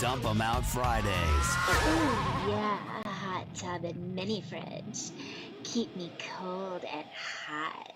Dump 'em Out Fridays. Ooh, yeah, a hot tub and mini fridge. Keep me cold and hot.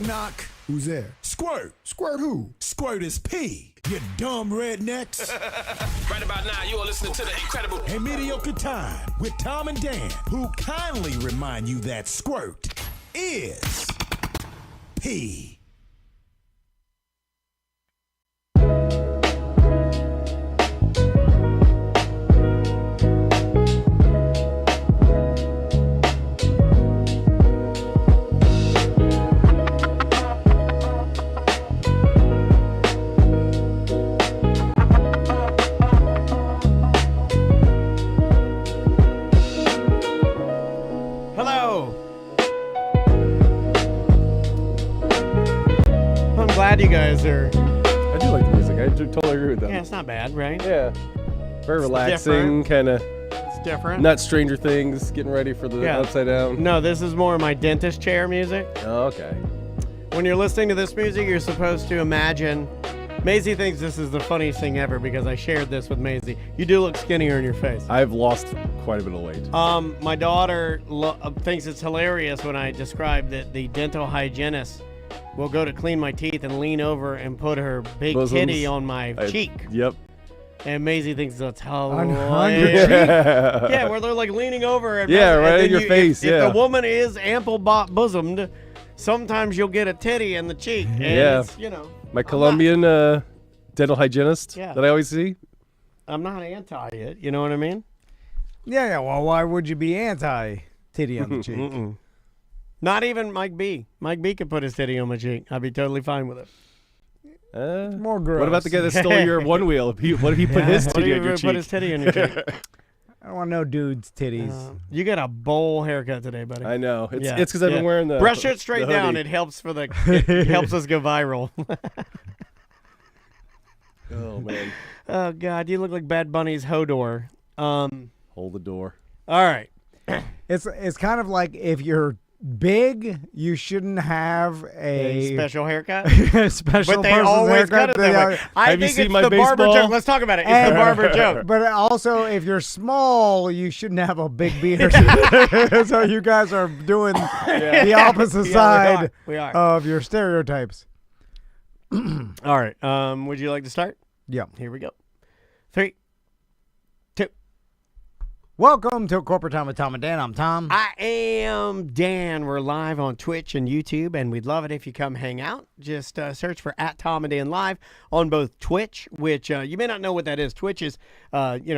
knock. Who's there? Squirt. Squirt who? Squirt is P. You dumb rednecks. Right about now, you are listening to the incredible A Mediocre Time with Tom and Dan, who kindly remind you that squirt is P. Glad you guys are. I do like the music. I totally agree with that. Yeah, it's not bad, right? Yeah. Very relaxing, kind of. It's different. Not Stranger Things, getting ready for the Upside Down. No, this is more my dentist chair music. Oh, okay. When you're listening to this music, you're supposed to imagine. Maisie thinks this is the funniest thing ever because I shared this with Maisie. You do look skinnier in your face. I've lost quite a bit of weight. My daughter thinks it's hilarious when I describe that the dental hygienist will go to clean my teeth and lean over and put her big titty on my cheek. Yep. And Maisie thinks that's On hilarious. your cheek? Yeah, where they're like leaning over. And right and in your face. If the woman is ample bosomed, sometimes you'll get a titty in the cheek. And it's, My Colombian dental hygienist that I always see. I'm not anti it. You know what I mean? Yeah. Well, why would you be anti-titty on the cheek? Not even Mike B. Mike B could put his titty on my cheek. I'd be totally fine with it. More gross. What about the guy that stole your one wheel? What if he put his titty on your cheek? Put his titty on your cheek. I don't want no dude's titties. You got a bowl haircut today, buddy. I know. It's because I've been wearing the brush it straight down. It helps it helps us go viral. Oh man. Oh God, you look like Bad Bunny's Hodor. Hold the door. All right. It's kind of like if you're big, you shouldn't have a special haircut. Special but they person's always haircut. cut it that way. I Have you think seen it's my the barber baseball? joke. Let's talk about it. It's the barber joke. But also, if you're small, you shouldn't have a big beard. So you guys are doing the opposite side we are. of your stereotypes. All right. Would you like to start? Yeah. Here we go. 3, 2. Welcome to Corporate Time with Tom and Dan. I'm Tom. I am Dan. We're live on Twitch and YouTube, and we'd love it if you come hang out. Just search for @TomandDanLive on both Twitch, which you may not know what that is. Twitch is,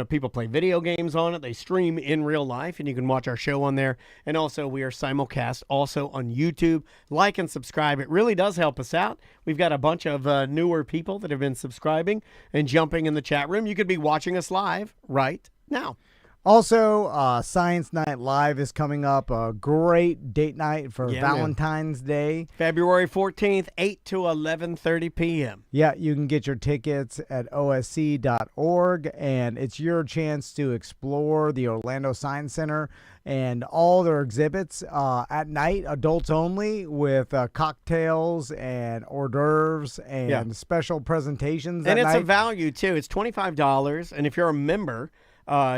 people play video games on it. They stream in real life, and you can watch our show on there. And also, we are simulcast also on YouTube. Like and subscribe. It really does help us out. We've got a bunch of newer people that have been subscribing and jumping in the chat room. You could be watching us live right now. Also, Science Night Live is coming up. A great date night for Valentine's Day. February 14th, 8 to 11:30 p.m. Yeah, you can get your tickets at osc.org, and it's your chance to explore the Orlando Science Center and all their exhibits at night, adults only, with cocktails and hors d'oeuvres and special presentations and at it's night. a value, too. It's $25, and if you're a member,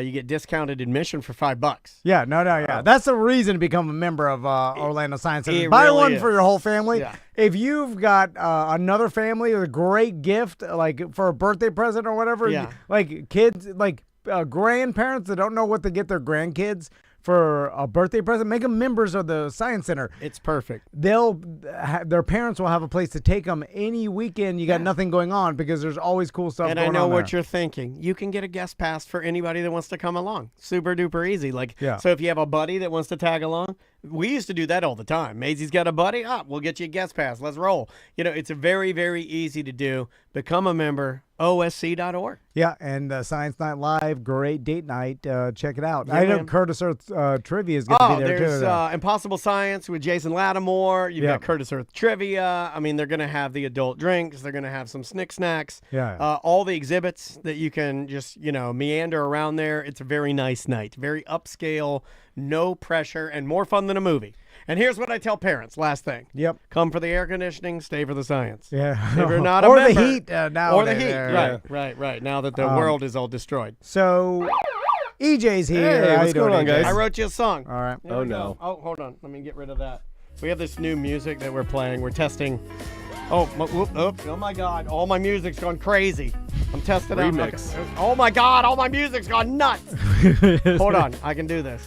you get discounted admission for $5. Yeah, that's the reason to become a member of Orlando Science Center. It Buy really one is. for your whole family. Yeah. If you've got another family with a great gift, like for a birthday present or whatever, like kids, like grandparents that don't know what to get their grandkids for a birthday present, make them members of the Science Center. It's perfect. Their parents will have a place to take them any weekend. You got nothing going on because there's always cool stuff And going on. I know there. what you're thinking. You can get a guest pass for anybody that wants to come along. Super duper easy. So if you have a buddy that wants to tag along, we used to do that all the time. Maisie's got a buddy. We'll get you a guest pass. Let's roll. It's a very, very easy to do. Become a member. OSC.org. Yeah, and Science Night Live, great date night. Check it out. Yeah, I know man. Curtis Earth Trivia is going to be there there's too. Impossible Science with Jason Lattimore. You've got Curtis Earth Trivia. I mean, they're going to have the adult drinks. They're going to have some snick snacks. All the exhibits that you can just, meander around there. It's a very nice night. Very upscale, no pressure, and more fun than a movie. And here's what I tell parents. Last thing. Yep. Come for the air conditioning. Stay for the science. Yeah. If you're not or a member, the heat now. Or the heat. Right. Now that the world is all destroyed. So, EJ's here. Hey, How what's you doing, going on, EJ? guys? I wrote you a song. All right. Here we go. Oh, hold on. Let me get rid of that. We have this new music that we're playing. We're testing. Oh my God! All my music's gone crazy. I'm testing out. Remix. Okay. Oh my God! All my music's gone nuts. Hold on, I can do this.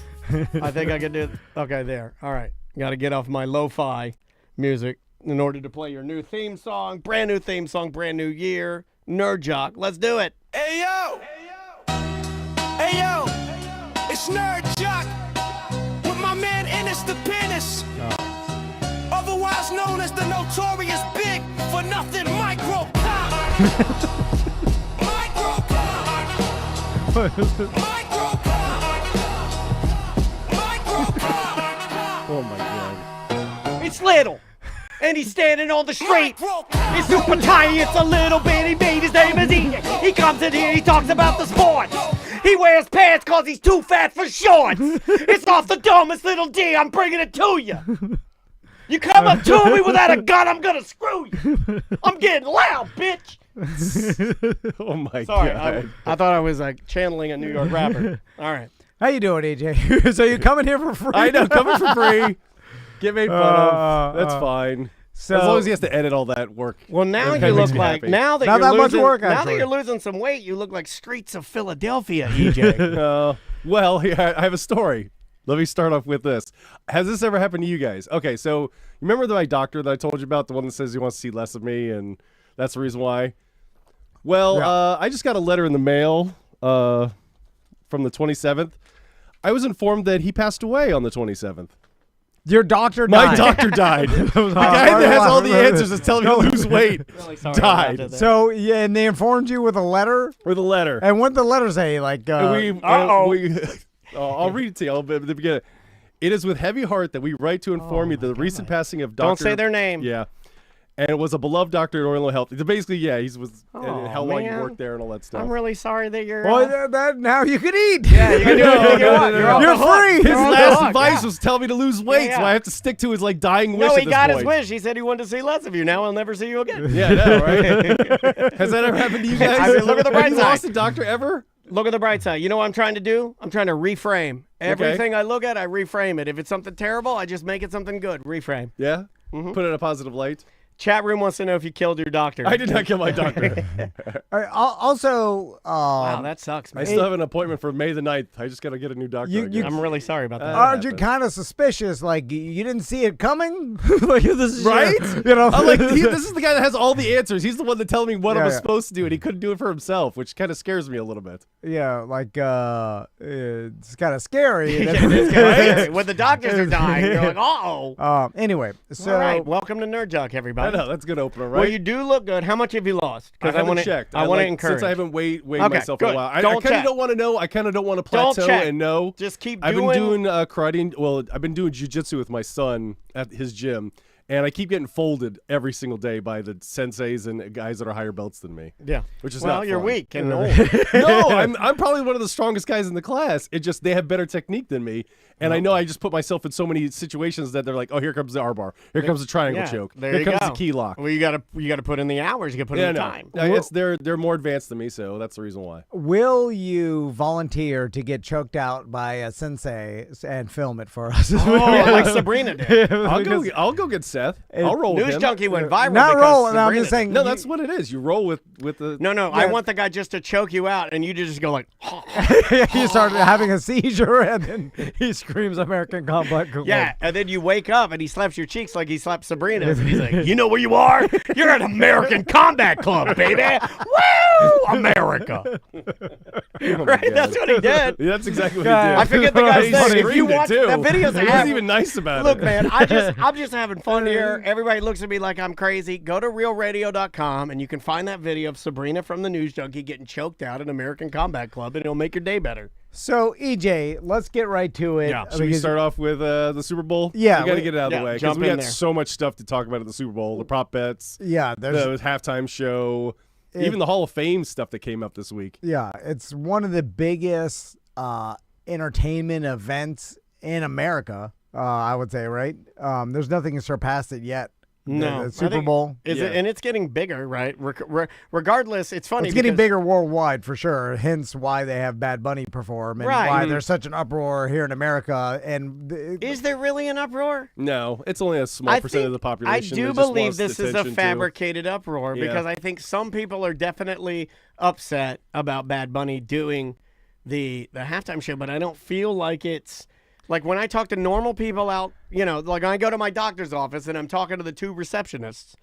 I think I can do it. Okay, there. All right. Got to get off my lo-fi music in order to play your new theme song. Brand new theme song, brand new year. Nerd Jock. Let's do it. Hey yo! Hey yo! It's Nerd Jock with my man Ennis the Penis. Otherwise known as the notorious Big for Nothing Micro Pop. Micro Pop. Micro Pop. Micro Pop. Oh my God. It's little. And he's standing on the street. He's super tiny, it's a little bitty beat. His name is EJ. He comes in here, he talks about the sports. He wears pants cause he's too fat for shorts. It's off the dumbest little D, I'm bringing it to you. You come up to me without a gun, I'm gonna screw you. I'm getting loud, bitch. Oh my Sorry, God. I thought I was like channeling a New York rapper. All right. How you doing, AJ? So you coming here for free? I know, coming for free. Get made fun of. That's fine. So, as long as he has to edit all that work. Well, now That you makes look me like happy. now that Not you're that much losing, work, now that actually. you're losing some weight, you look like Streets of Philadelphia, EJ. Well, here, I have a story. Let me start off with this. Has this ever happened to you guys? Okay, so remember my doctor that I told you about, the one that says he wants to see less of me, and that's the reason why? Well, Yeah. I just got a letter in the mail from the 27th. I was informed that he passed away on the 27th. your doctor My died. doctor died. The guy that has all the answers is telling me to lose weight Really sorry died. about that. So yeah, and they informed you with a letter. With a letter. And what did the letter say? Like, I'll read it to you. At the beginning. It is with heavy heart that we write to inform you the recent passing of Dr. Don't say their name. Yeah. And it was a beloved doctor at Orlando Health. Basically, yeah, he was Oh, how long man. you worked there and all that stuff. I'm really sorry that you're. well, that now you can eat. yeah, you can do anything you want. You're off You're the hook. free. His You're off the last hook, advice yeah. was tell me to lose weight, Yeah. so I have to stick to his like dying wish. No, at he this got his point. wish. He said he wanted to see less of you. Now he'll never see you again. Yeah, I know, right? Has that ever happened to you guys? I mean, look at the bright Have you side. lost a doctor ever? Look at the bright side. You know what I'm trying to do? I'm trying to reframe. Everything I look at, I reframe it. If it's something terrible, I just make it something good. Reframe. Yeah. Mm-hmm. Put it in a positive light. Chat room wants to know if you killed your doctor. I did not kill my doctor. All right, also, Wow, that sucks, I man. still have an appointment for May the 9th. I just got to get a new doctor. You- again. I'm really sorry about that. aren't you happened. kind of suspicious? Like, you didn't see it coming? Like, this is Right? You know, I'm like, this is the guy that has all the answers. He's the one that telling me what I Yeah, was yeah. supposed to do, and he couldn't do it for himself, which kind of scares me a little bit. yeah, like, it's kind of scary. Yeah, it is kinda scary. When the doctors are dying, you're like, uh-oh. Anyway, so All right, welcome to Nerd Jock, I everybody. know, that's a good opener, right? Well, you do look good. How much have you lost? I haven't want checked. I want to like, encourage. Since I haven't weighed Okay, myself in good. a while. I Don't kind of check. don't want to know. I kind of don't want to Don't plateau check. and know. Just keep I've doing. been doing karate. Well, I've been doing jiu-jitsu with my son at his gym. And I keep getting folded every single day by the senseis and guys that are higher belts than me. Yeah. Which is well, not you're fun. weak and old. No, I'm probably one of the strongest guys in the class. It just they have better technique than me, and I know I just put myself in so many situations that they're like, oh, here comes the R bar, here comes the triangle Yeah, choke, there here you comes go. the key lock. Well, you gotta put in the hours. You gotta put Yeah, in the no. time. It's they're more advanced than me, so that's the reason why. will you volunteer to get choked out by a sensei and film it for us? Oh, like Sabrina did. I'll go get Seth. I'll roll with News him. Junkie went viral. Not because rolling. I'm Sabrina just saying. No, that's what it is. You roll with the. No, I Yeah. want the guy just to choke you out, and you just go like, He started having a seizure, and then he screams "American Combat Club." yeah, and then you wake up and he slaps your cheeks like he slapped Sabrina's, and he's like, you know where you are? You're at American Combat Club, baby. Woo, America. Right? That's what he did. Yeah, that's exactly what God. he did. I forget the guy's He name. If you screamed it, watch too. the videos, he wasn't even nice about Look, it. man, I'm just having fun here. Everybody looks at me like I'm crazy. Go to realradio.com and you can find that video of Sabrina from the News Junkie getting choked out at American Combat Club, and it'll make your day better. So EJ, let's get right to it. Yeah. Should we start off with the Super Bowl? Yeah, we got to we- get it out of yeah, the way because jump we in got there. so much stuff to talk about at the Super Bowl. The prop bets, Yeah, there's. the halftime show, even the Hall of Fame stuff that came up this week. Yeah, it's one of the biggest entertainment events in America. I would say, right? There's nothing surpassed it yet. No, the I Super think- Bowl. Is Yeah. it? And it's getting bigger, right? Regardless, it's funny. It's getting because- bigger worldwide for sure. Hence why they have Bad Bunny perform and Right. why there's such an uproar here in America. And Is there really an uproar? No, it's only a small percent of the population. I that do just believe wants this is a attention to. fabricated uproar Yeah. because I think some people are definitely upset about Bad Bunny doing the halftime show, but I don't feel like it's like when I talk to normal people out, like when I go to my doctor's office and I'm talking to the two receptionists,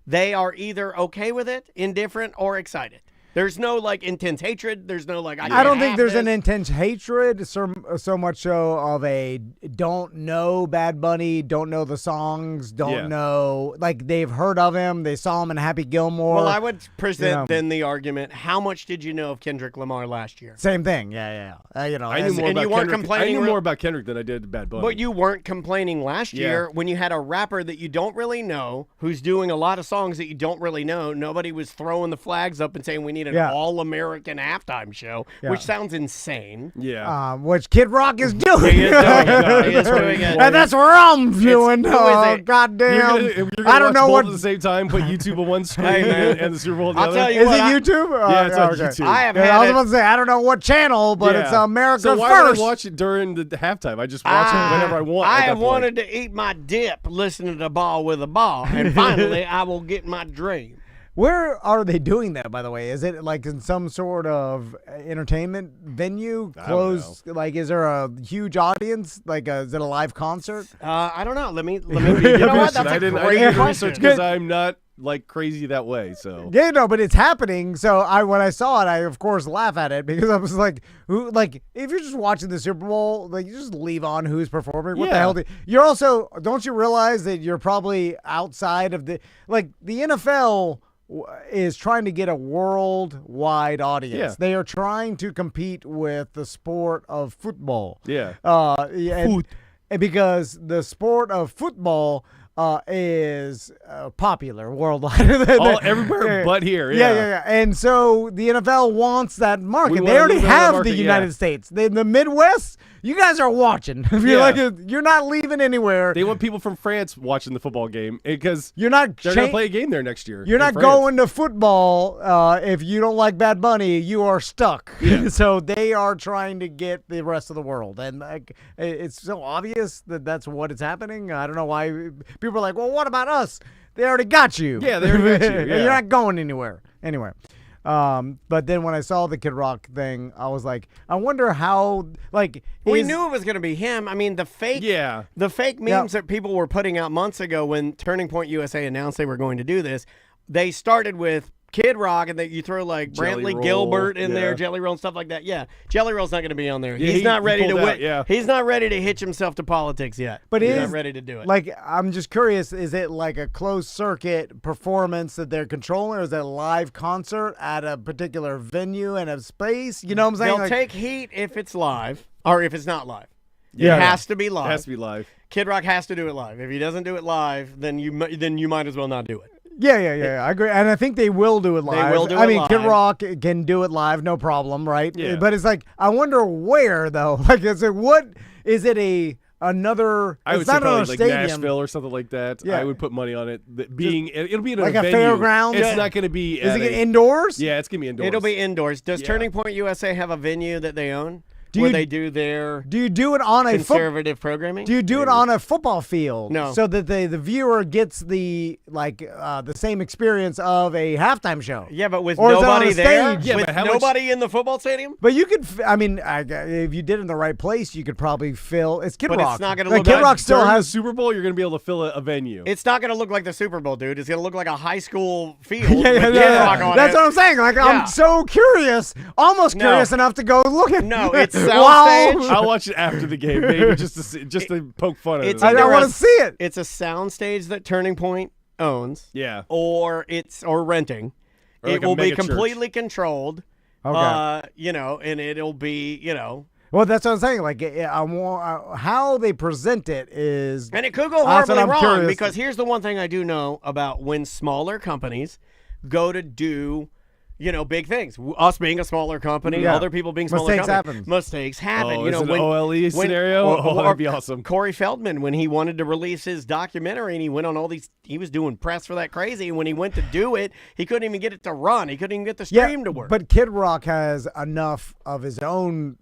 they are either okay with it, indifferent, or excited. There's no like intense hatred. There's no like I don't think have there's an this. intense hatred so much so of a don't know Bad Bunny, don't know the songs, don't know, like they've heard of him, they saw him in Happy Gilmore. Well, I would present know. then the argument: how much did you know of Kendrick Lamar last year? Same thing, yeah. I knew more and about you weren't Kendrick. complaining I knew real- more about Kendrick than I did Bad Bunny. But you weren't complaining last Yeah. year when you had a rapper that you don't really know, who's doing a lot of songs that you don't really know. Nobody was throwing the flags up and saying we need an Yeah. all-American halftime show, Yeah. which sounds insane. yeah. Which Kid Rock is doing. He is doing it. He is doing it. And that's where I'm viewing. who is Oh, it? goddamn. You're gonna I don't watch know both what. at the same time. Put YouTube on one screen Hey, man. and the Super Bowl on the I'll other. tell you Is what, it I- YouTube? Yeah, it's on okay. YouTube. I have Yeah, I had was it. about to say, I don't know what channel, but it's America So why First. would I watch it during the halftime? I just watch it whenever I want. I at that have point. wanted to eat my dip listening to Ball with a Ball, and finally I will get my dream. Where are they doing that, by the way? Is it like in some sort of entertainment venue? I don't Closed? Like, is there a huge audience? Like, is it a live concert? I don't know. Let me. You know what? That's I a didn't great do question. research because I'm not like crazy that way. So Yeah, no, but it's happening. So when I saw it, I of course laugh at it because I was like, who? Like, if you're just watching the Super Bowl, like you just leave on who's performing. What the Yeah. hell? You're also, don't you realize that you're probably outside of the NFL is trying to get a worldwide audience. Yeah. They are trying to compete with the sport of football. yeah. And because the sport of football is popular worldwide. Everywhere but here. Yeah. And so the NFL wants that market. We They want a already little bit of that have market, the yeah. United States. In the Midwest, you guys are watching. If you're you're not leaving anywhere. They want people from France watching the football game because You're not they're going to play a game there next year. You're in not France. going to football if you don't like Bad Bunny. You are stuck. So they are trying to get the rest of the world, and like it's so obvious that that's what is happening. I don't know why people are like, "Well, what about us? They already got you." Yeah, they already got you, yeah. You're not going anywhere. Anyway. But then when I saw the Kid Rock thing, I was like, I wonder how, like, We is- knew it was going to be him. I mean, the fake memes that people were putting out months ago when Turning Point USA announced they were going to do this, they started with Kid Rock, and then you throw like Jelly Brantley Roll, Gilbert in there, yeah. Jelly Roll and stuff like that. Yeah, Jelly Roll's not going to be on there. Yeah, He's he- not he ready to pulled win. out, yeah. He's not ready to hitch himself to politics yet. But he's is not ready to do it. Like, I'm just curious, is it like a closed circuit performance that they're controlling, or is it a live concert at a particular venue and a space? You know what I'm saying? They'll Like, take heat if it's live or if it's not live. Yeah. It has to be live. It has to be live. Kid Rock has to do it live. If he doesn't do it live, then you might as well not do it. yeah, I agree. And I think they will do it live. will do I it mean, Kid live. Rock can do it live, no problem, right? Yeah. But it's like, I wonder where, though. Like, is it another, I would it's say not probably another like stadium. Nashville or something like that. Yeah. I would put money on it. It'll be in Like a a venue. fairground? It's Yeah. not going to be. Is at it a- indoors? Yeah, it's going to be indoors. It'll be indoors. Does Yeah. Turning Point USA have a venue that they own Do where you- they do their Do you do it on a conservative programming? Do you do it on a football field? No. So that the viewer gets the same experience of a halftime show. Yeah, but with Or is it on nobody a there, stage? Yeah, with but how much- nobody in the football stadium. But you could, if you did it in the right place, you could probably fill. It's Kid But it's Rock. not gonna Like, look Kid like- Rock still During has. the Super Bowl. You're going to be able to fill a venue. It's not going to look like the Super Bowl, dude. It's going to look like a high school field Yeah, with Kid Rock on That's it. what I'm saying. Like, Yeah. I'm so curious, almost No. curious enough to go look at. No, it's Wow. soundstage. I'll watch it after the game, maybe just to poke fun at It's it. I either want a- to see it. It's a soundstage that Turning Point owns, Yeah. or renting. Or like It a will be mega church. completely controlled. Okay. And it'll be, Well, that's what I'm saying. Like, how they present it is. and it could go That's what horribly I'm wrong curious. because here's the one thing I do know about when smaller companies go to do, big things. Us being a smaller company, Yeah. other people being smaller Mistakes companies. happen. Mistakes happen. Oh, is it an OLE scenario? That'd be awesome. Corey Feldman, when he wanted to release his documentary and he went on all these, he was doing press for that crazy. And when he went to do it, he couldn't even get it to run. He couldn't even get the stream to work. But Kid Rock has enough of his own,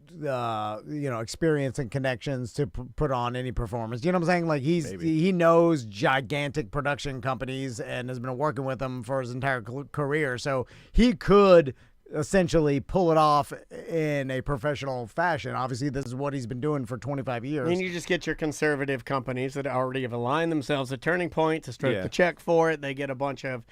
experience and connections to put on any performance. You know what I'm saying? Like he knows gigantic production companies and has been working with them for his entire career. So he could essentially pull it off in a professional fashion. Obviously, this is what he's been doing for 25 years. And you just get your conservative companies that already have aligned themselves at Turning Point to stroke the check for it. They get a bunch of,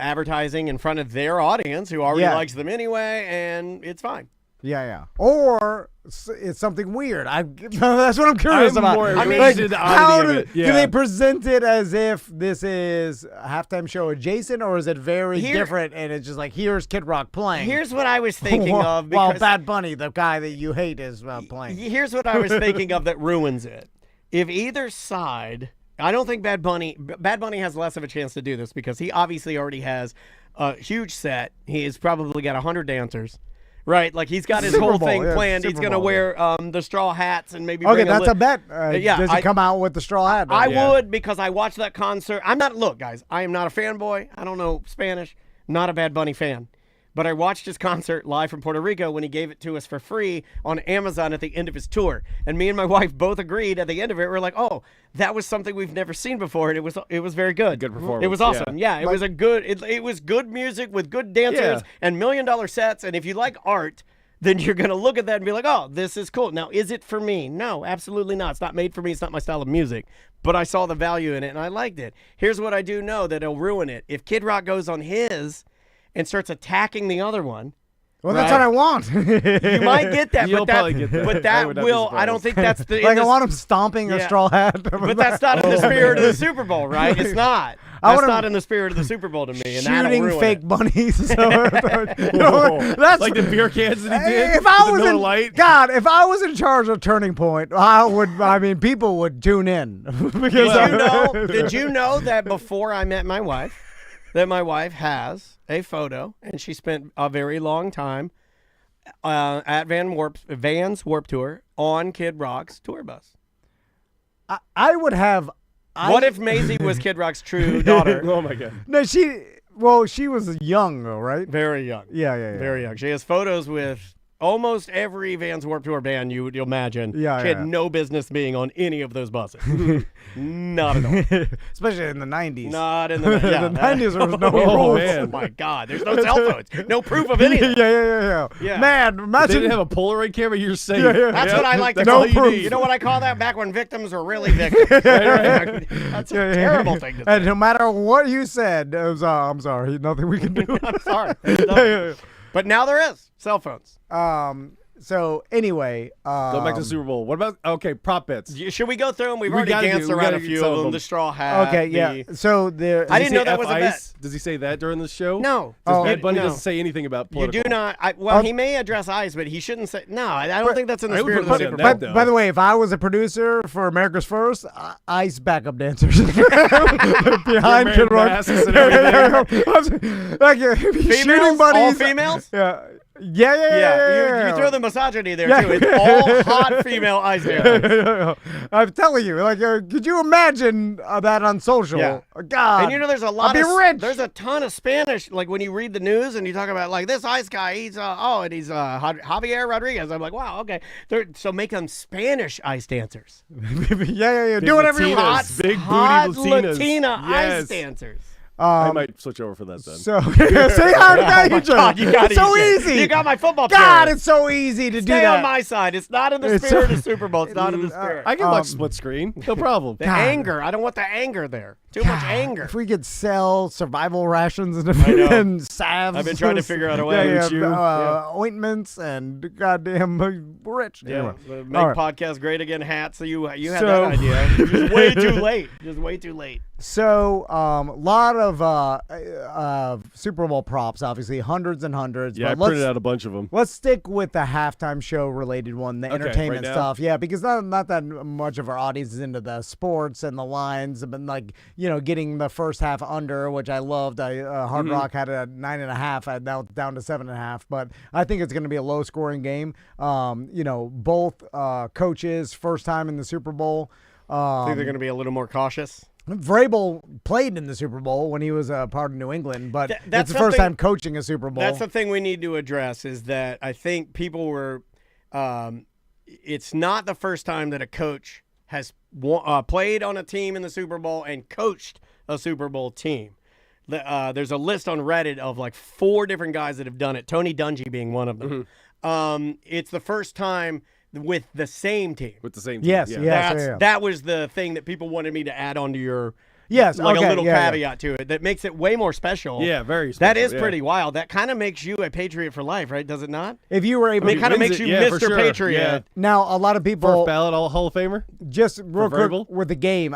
advertising in front of their audience who already likes them anyway, and it's fine. Yeah. Or it's something weird. That's what I'm curious about. How do they present it as if this is a halftime show adjacent, or is it very different and it's just like, here's Kid Rock playing? Here's what I was thinking of. While Bad Bunny, the guy that you hate, is playing. Here's what I was thinking of that ruins it. If either side, I don't think Bad Bunny has less of a chance to do this because he obviously already has a huge set. He's probably got 100 dancers. Right, like he's got his whole thing planned. He's going to wear the straw hats and maybe bring that's a bet. Does he come out with the straw hat? I would, because I watched that concert. Look, guys, I am not a fanboy. I don't know Spanish. Not a Bad Bunny fan. But I watched his concert live from Puerto Rico when he gave it to us for free on Amazon at the end of his tour. And me and my wife both agreed at the end of it. We're like, oh, that was something we've never seen before, and it was very good. Good performance. It was awesome. Yeah, it was a good. It was good music with good dancers and $1 million sets. And if you like art, then you're going to look at that and be like, oh, this is cool. Now, is it for me? No, absolutely not. It's not made for me. It's not my style of music. But I saw the value in it, and I liked it. Here's what I do know that'll ruin it. If Kid Rock goes on his and starts attacking the other one. Well, that's what I want. You might get that. You'll probably get that. But that will, I don't think that's the... I want him stomping a straw hat. But that's not in the spirit of the Super Bowl, right? It's not. That's not in the spirit of the Super Bowl to me. And shooting fake bunnies. That's like the beer cans that he did. If I was in charge of Turning Point, people would tune in. Did you know that before I met my wife, that my wife has a photo, and she spent a very long time at Van's Warp Tour on Kid Rock's tour bus. I would have... What if Maisie was Kid Rock's true daughter? Oh, my God. No, she was young, though, right? Very young. Yeah. Very young. She has photos with almost every Vans Warped Tour band you'll imagine. She had no business being on any of those buses. Not at all. Especially in the 90s. Not in the 90s. The 90s there was no rules. Man. Oh, my God. There's no cell phones. No proof of anything. Yeah. Man, imagine. They didn't have a Polaroid camera. You're safe. That's what I like to call it. You know what I call that? Back when victims were really victims. That's a terrible thing to say. And no matter what you said, I'm sorry. Nothing we can do. I'm sorry. But now there is cell phones. So anyway, go back to the Super Bowl. What about prop bets? Should we go through them? We've already danced around a few of them. The straw hat. Okay, yeah. So there. I didn't know that was a bet. Does he say that during the show? No. Bad Bunny doesn't say anything about political. You do not. He may address ice, but he shouldn't say. No, I don't think that's in the spirit of the Super Bowl. By the way, if I was a producer for America's First, ice backup dancers behind Kid Rock. Like shooting buddies. All females. Yeah. You throw the misogyny there too. It's all hot female ice dancers. I'm telling you, could you imagine that on social? Yeah. God. And there's a lot of rich. There's a ton of Spanish. Like when you read the news and you talk about this ice guy, he's Javier Rodriguez. I'm like, wow, okay. So make them Spanish ice dancers. Yeah. Do whatever you want. Big hot booty Latinas. Latina ice dancers. I might switch over for that then. So, see how it's so easy. You got my football player. God, it's so easy to do that. Stay on my side. It's not in the spirit of the Super Bowl. It's not in the spirit. I can watch split screen. No problem. The anger. I don't want the anger there. Too much anger. If we could sell survival rations and salves. I've been trying to figure out a way. Ointments and goddamn rich. Yeah. Make podcast great again hats. So you had that idea. Just way too late. So, a lot of Super Bowl props, obviously, hundreds and hundreds. Yeah, I but printed out a bunch of them. Let's stick with the halftime show related one, the Okay, entertainment right now? stuff. Yeah, because not that much of our audience is into the sports and the lines, but like getting the first half under, which I loved. Hard Rock had a 9.5, now it's down to 7.5. But I think it's going to be a low scoring game. Both coaches first time in the Super Bowl. I think they're going to be a little more cautious. Vrabel played in the Super Bowl when he was a part of New England, but that's it's the first something- time coaching a Super Bowl. That's the thing we need to address is that I think people were it's not the first time that a coach has played on a team in the Super Bowl and coached a Super Bowl team. There's a list on Reddit of like 4 different guys that have done it, Tony Dungy being one of them. It's the first time with the same team. With the same team. Yes, yeah. yes. That was the thing that people wanted me to add onto your Yes, like okay, a little yeah. caveat to it that makes it way more special. Yeah, very special. That is yeah. pretty wild. That kind of makes you a patriot for life, right? Does it not? If you were I able mean, it to kind of wins makes it, you yeah, for Mr. sure. Patriot. Yeah. now, a lot of First people ballot Hall of Famer? just real quick Vrabel? with the game.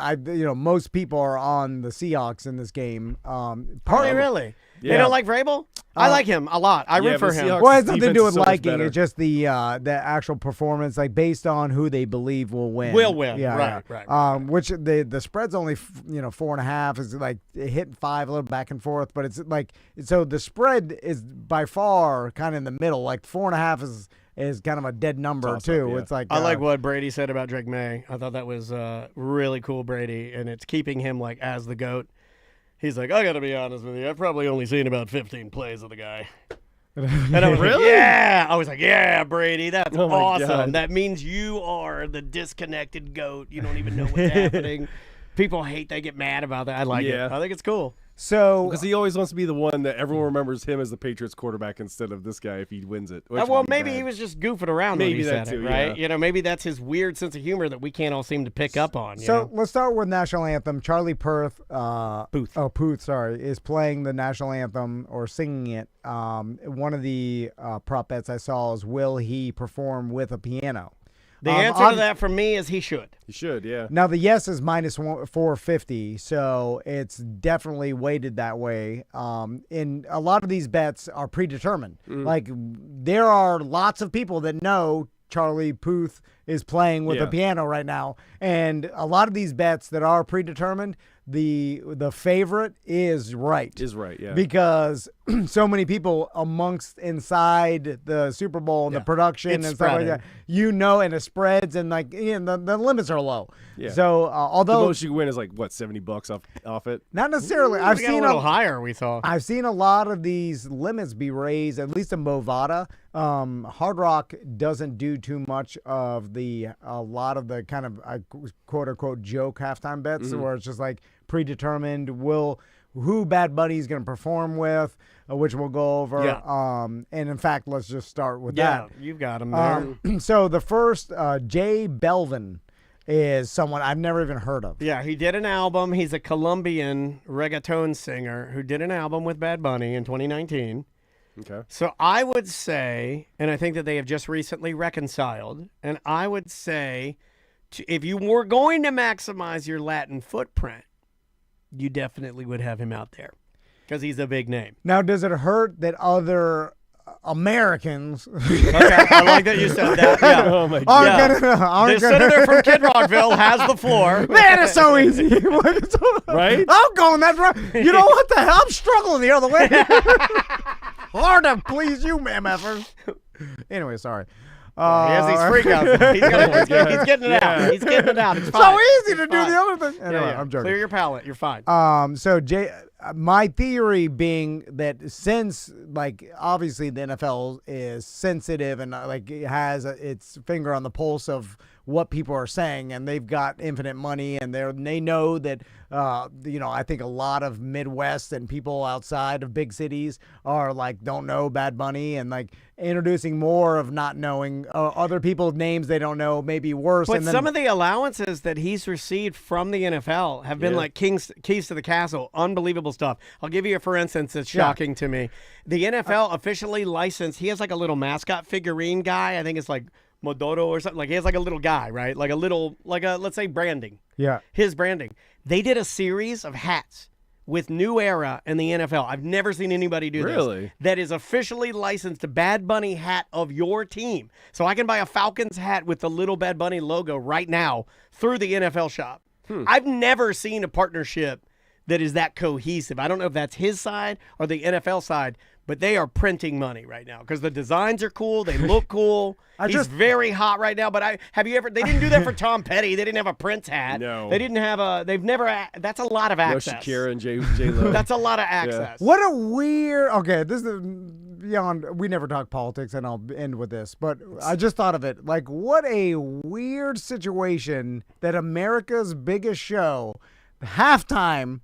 Most people are on the Seahawks in this game. Partly, really. They Yeah. don't like Vrabel? I like him a lot. I root Yeah, for but him. Seahawks- Well, it has nothing to defense do is with so much liking. better. It's just the actual performance, like based on who they believe will win. Will win. Yeah, Right. Which the spread's only 4.5 is like hitting 5 a little back and forth, but it's like so the spread is by far kind of in the middle. Like 4.5 is kind of a dead number Toss-up, too. yeah. It's like I like what Brady said about Drake May. I thought that was really cool, Brady, and it's keeping him like as the GOAT. He's like, I got to be honest with you. I've probably only seen about 15 plays of the guy. And I was like, Really? yeah. I was like, yeah, Brady, that's Oh my awesome. God. That means you are the disconnected GOAT. You don't even know what's happening. People hate, they get mad about that. I like Yeah. it. I think it's cool. so. Because he always wants to be the one that everyone remembers him as the Patriots quarterback instead of this guy if he wins it. which Well, would be maybe bad. he was just goofing around Maybe when he that said too, it, right? yeah. Maybe that's his weird sense of humor that we can't all seem to pick up on. you So know? let's start with national anthem. Charlie Puth, Puth, is playing the national anthem or singing it. One of the prop bets I saw is will he perform with a piano? The answer to that for me is he should. He should, yeah. Now the yes is minus 450, so it's definitely weighted that way. And a lot of these bets are predetermined. Like there are lots of people that know Charlie Puth is playing with Yeah. a piano right now, and a lot of these bets that are predetermined, the favorite is right. Is right, yeah. Because so many people inside the Super Bowl and the production It's and stuff like spreading. that, and it spreads and like the limits are low. Yeah. So The although most you can win is like, what, $70 off it? not necessarily, I've We got seen a little higher, we thought. I've seen a lot of these limits be raised, at least in Bovada. Hard Rock doesn't do too much of a lot of the kind of quote unquote joke halftime bets where it's just like predetermined who Bad Bunny's going to perform with, which we'll go over. Yeah. And in fact, let's just start with Yeah, that. you've got him there. So the first, Jay Belvin is someone I've never even heard of. Yeah, he did an album. He's a Colombian reggaeton singer who did an album with Bad Bunny in 2019. Okay. So I would say, and I think that they have just recently reconciled, and I would say if you were going to maximize your Latin footprint, you definitely would have him out there because he's a big name. Now, does it hurt that other Americans Okay, I like that you said that. Yeah. Oh, my God. aren't Yeah. gonna The senator from Kid Rockville has the floor. Man, it's so easy. Right? I'm going that route. You know what the hell? I'm struggling the other way. Hard to please you, MFers. Anyway, sorry. He has these freakouts. He's getting it out. He's getting it out. It's so fine. easy to do fine. the other thing. Anyway, Yeah. I'm joking. Clear your palate. You're fine. So my theory being that since like obviously the NFL is sensitive and like it has its finger on the pulse of what people are saying and they've got infinite money and they know that I think a lot of Midwest and people outside of big cities are like don't know Bad Bunny and like introducing more of not knowing other people's names they don't know maybe worse. But and then, some of the allowances that he's received from the NFL have been like keys to the castle, unbelievable stuff. I'll give you a for instance that's shocking to me. The NFL officially licensed, he has like a little mascot figurine guy, I think it's like Modoro or something. Like he has like a little guy, right? Like a little, like a, let's say branding. Yeah. His branding. They did a series of hats with New Era and the NFL. I've never seen anybody do this. Really? That is officially licensed to Bad Bunny hat of your team. So I can buy a Falcons hat with the little Bad Bunny logo right now through the NFL shop. I've never seen a partnership that is that cohesive. I don't know if that's his side or the NFL side, but they are printing money right now because the designs are cool. They look cool. He's very hot right now. But they didn't do that for Tom Petty. They didn't have a Prince hat. No. They didn't have they've never, that's a lot of No access. Shakira and J-Lo. That's a lot of access. What a weird. Okay, this is beyond. We never talk politics, and I'll end with this. But I just thought of it. Like, what a weird situation that America's biggest show, the halftime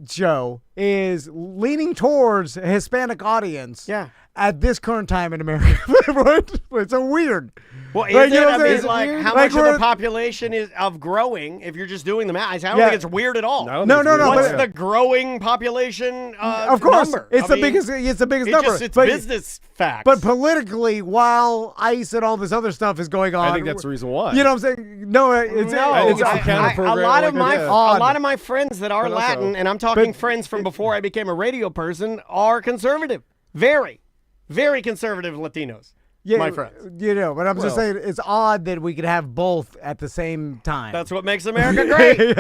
show, is leaning towards a Hispanic audience. Yeah. At this current time in America, right? It's so weird. Well, is Like, you it? know I what I'm mean, saying? like, It's how weird. much of the population is of growing if you're just doing the math? I don't Yeah. think it's weird at all. No, No, What's but- the growing population Of course, number? it's I the mean, biggest. It's the biggest It's number. just it's but, business facts. but politically, while ICE and all this other stuff is going on, I think that's the reason why. You know what I'm saying? No, it's No, I think it's it's a counter a program lot of like my that. Odd. a lot of my friends that are But also- Latin, and I'm talking But- friends from before I became a radio person, are conservative. Very, very conservative Latinos. My friends. You know, but I'm just Well- saying it's odd that we could have both at the same time. That's what makes America great.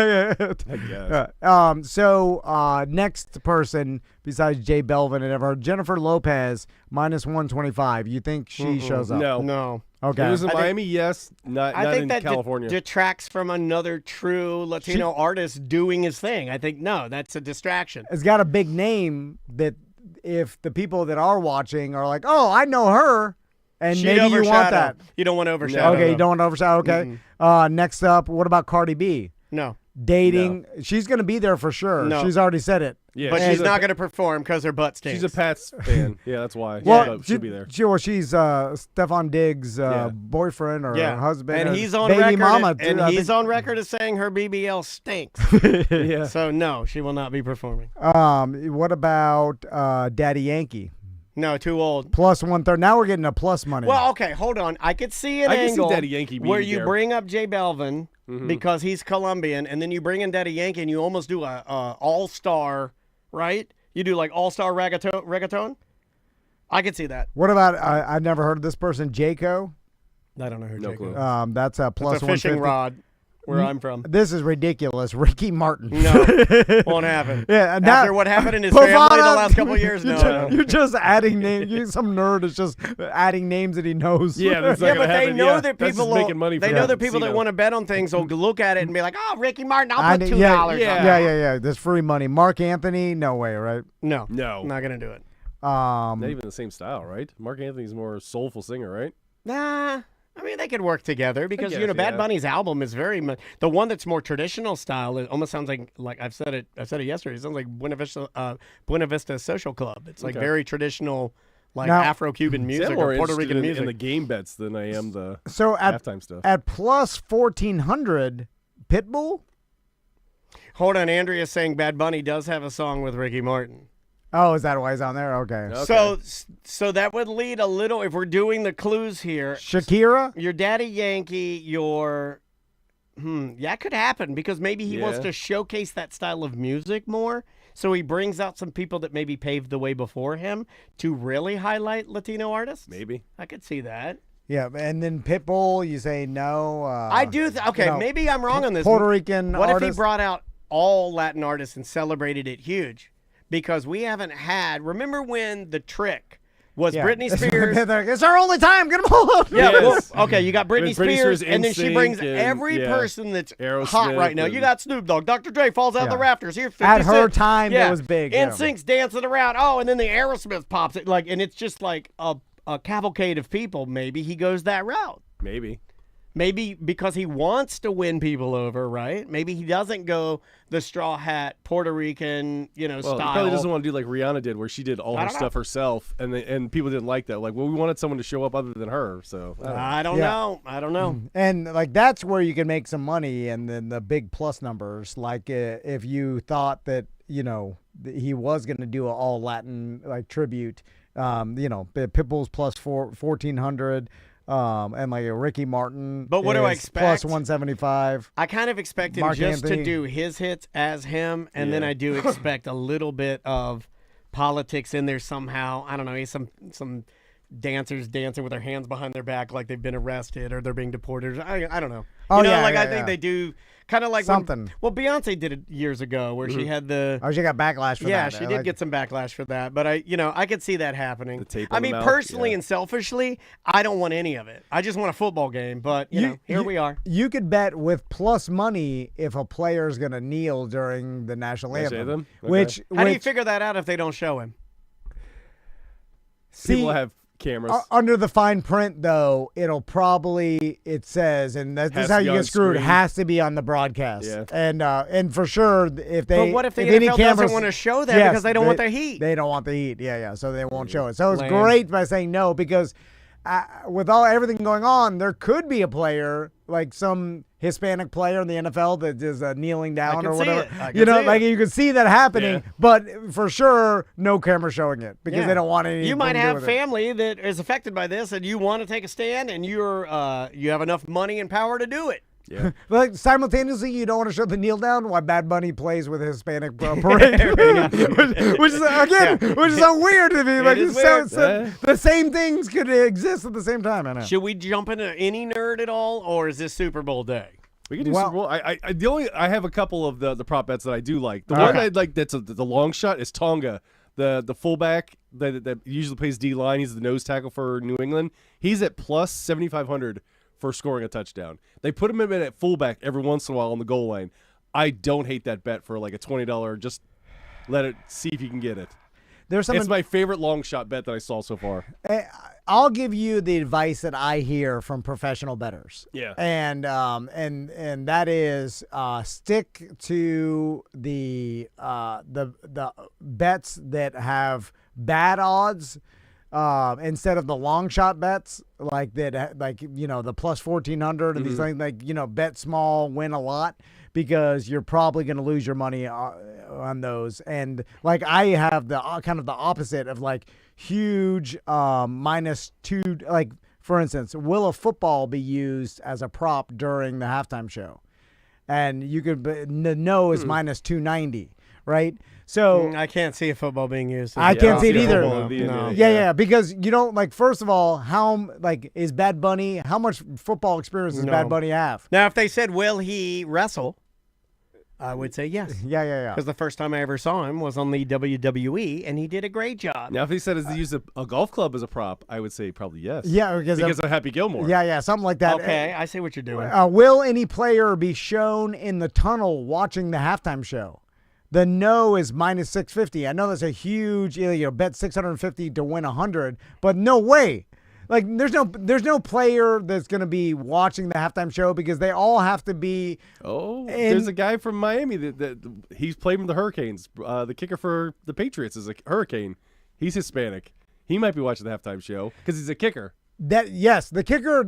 I guess. So next person besides Jay Belvin and ever Jennifer Lopez -125. You think she shows up? No. No. Okay. If it was in I think- Miami, yes. Not I think in that California. detracts from another true Latino artist doing his thing. I think, no, that's a distraction. It's got a big name that if the people that are watching are like, oh, I know her, and She'd maybe you want overshadow. that. You don't want to overshadow. Okay, you don't want to overshadow. Okay. Next up, what about Cardi B? No. Dating. She's going to be there for sure. No. She's already said it. yeah, But she's not going to perform because her butt stinks. She's a Pats fan. Yeah, that's why. Well, She'll be there. She's Stefan Diggs' Yeah. boyfriend or husband. and or he's on baby record. mama. And too, I he's think. on record as saying her BBL stinks. Yeah. So no, she will not be performing. What about Daddy Yankee? No, too old. +130. Now we're getting a plus money. Well, okay, hold on. I could see an I can see angle Daddy Yankee being where you there. bring up J Balvin because he's Colombian, and then you bring in Daddy Yankee, and you almost do a all-star, right? You do like all-star reggaeton. I could see that. What about I've never heard of this person, Jayco. I don't know who No Jacob clue. is. That's a plus It's a fishing 150. rod where I'm from. This is ridiculous. Ricky Martin. No, won't happen. Yeah, and After now- what happened in his family the Pavana, last couple of years, you're no. ju- You're just adding names. Some nerd is just adding names that he knows. Yeah, that's not Yeah, gonna but they happen. know Yeah, that that's people just making money they for know that that people that casino. want to bet on things will look at it and be like, "Oh, Ricky Martin, I'll I put know- $2." yeah. on yeah, that." yeah. There's free money. Mark Anthony, no way, right? No, No. not gonna do it. Not even the same style, right? Mark Anthony's more soulful singer, right? Nah, I mean they could work together because guess, Bad yeah. Bunny's album is very the one that's more traditional style. It almost sounds like I said it yesterday. It sounds like Buena Vista Social Club. It's like Okay. very traditional, like Now- Afro-Cuban See, music I'm more or Puerto interested Rican music. in the game bets than I am the So at halftime stuff. plus 1400, Pitbull. Hold on, Andrea's saying Bad Bunny does have a song with Ricky Martin. Oh, is that why he's on there? Okay. Okay. So that would lead a little, if we're doing the clues here, Shakira. your Daddy Yankee, your that could happen because maybe he wants Yeah. to showcase that style of music more. So he brings out some people that maybe paved the way before him to really highlight Latino artists. Maybe. I could see that. Yeah, and then Pitbull, you say no. I do. Okay, no. maybe I'm wrong on this. Puerto Rican What if he artist. brought out all Latin artists and celebrated it huge? Because we haven't had. Remember when The Trick was Yeah. Britney Spears? It's our only time. Get them all. Yeah, Yes. well, okay, you got Britney With Britney Spears, Spears, and then she NSYNC, brings and, every yeah, person that's Aerosmith hot right now. You and- got Snoop Dogg, Dr. Dre falls out the Yeah. rafters. Here, 50 At her Cent. time, yeah. it was big, yeah. NSYNC's dancing around. Oh, and then the Aerosmith pops it, and it's just like a cavalcade of people. Maybe he goes that route. Maybe. Maybe because he wants to win people over, right? Maybe he doesn't go the straw hat Puerto Rican, Well, he style. probably doesn't want to do like Rihanna did, where she did all I her don't know. stuff herself, and people didn't like that. Like, well, we wanted someone to show up other than her. So I don't Yeah. know. I don't know. And like that's where you can make some money, and then the big plus numbers. Like if you thought that he was going to do an all Latin like tribute, Pitbull's plus 1400. and like a Ricky Martin. But what do I is expect? Plus 175. I kind of expect him Mark just Anthony. to do his hits as him, and then Yeah. I do expect a little bit of politics in there somehow. I don't know. He's some dancers dancing with their hands behind their back like they've been arrested or they're being deported. I don't know. Oh, you know, yeah, like yeah, I think yeah. they do kind of like Something. Well, Beyonce did it years ago where she had the. Oh, she got backlash for that. Yeah, she did Like, get some backlash for that, but I could see that happening. The tape I on the mean, mouth, personally yeah. and selfishly, I don't want any of it. I just want a football game, but you know, here we are. You could bet with plus money if a player is going to kneel during the national National anthem. anthem? Okay. Which How do you figure that out if they don't show him? People have cameras. Under the fine print, though, it says, and this Has is how to you be on get screwed. screen. Has to be on the broadcast. Yeah. And for sure, if they. But what if the any NFL cameras, doesn't want to show that Yes, because they don't want the heat? They don't want the heat. Yeah. So they won't show it. So it's Lame. great by saying no because with everything going on, there could be a player like some Hispanic player in the NFL that is kneeling down can or see whatever. it. I You can know, see like it. you can see that happening, Yeah. but for sure, no camera showing it because Yeah. they don't want any. You might have family that is affected by this, and you want to take a stand, and you have enough money and power to do it. yeah. Like simultaneously, you don't want to show the kneel down while Bad Bunny plays with Hispanic parade, which is again, which is so weird to me. Like is so the same things could exist at the same time. I know. Should we jump into any nerd at all, or is this Super Bowl day? We can do Well- Super Bowl. I have a couple of the prop bets that I do like. The All one right. I like that's the long shot is Tonga, the fullback that usually plays D line. He's the nose tackle for New England. He's at plus 7,500 for scoring a touchdown. They put him in at fullback every once in a while on the goal line. I don't hate that bet for like a $20. Just let it see if you can get it. There's It's something. my favorite long shot bet that I saw so far. I'll give you the advice that I hear from professional bettors. Yeah. And that is stick to the bets that have bad odds instead of the long shot bets like that, like the plus 1,400 and these things like bet small, win a lot. Because you're probably going to lose your money on those, and like I have the kind of the opposite of like huge -2. Like for instance, will a football be used as a prop during the halftime show? And you could the no is -290, right? So I can't see a football being used. I can't see it either. No. Yeah, because you don't like. First of all, how is Bad Bunny? How much football experience does No. Bad Bunny have? Now, if they said, "Will he wrestle?" I would say yes. Yeah. Because the first time I ever saw him was on the WWE, and he did a great job. Now, if he said, "Is he use a golf club as a prop?" I would say probably yes. Yeah, because of Happy Gilmore. Yeah, something like that. Okay, I see what you're doing. Will any player be shown in the tunnel watching the halftime show? The no is -650. I know that's a huge, bet 650 to win 100, but no way. Like there's no player that's going to be watching the halftime show because they all have to be. Oh, there's a guy from Miami that he's played with the Hurricanes. The kicker for the Patriots is a Hurricane. He's Hispanic. He might be watching the halftime show because he's a kicker. The kicker.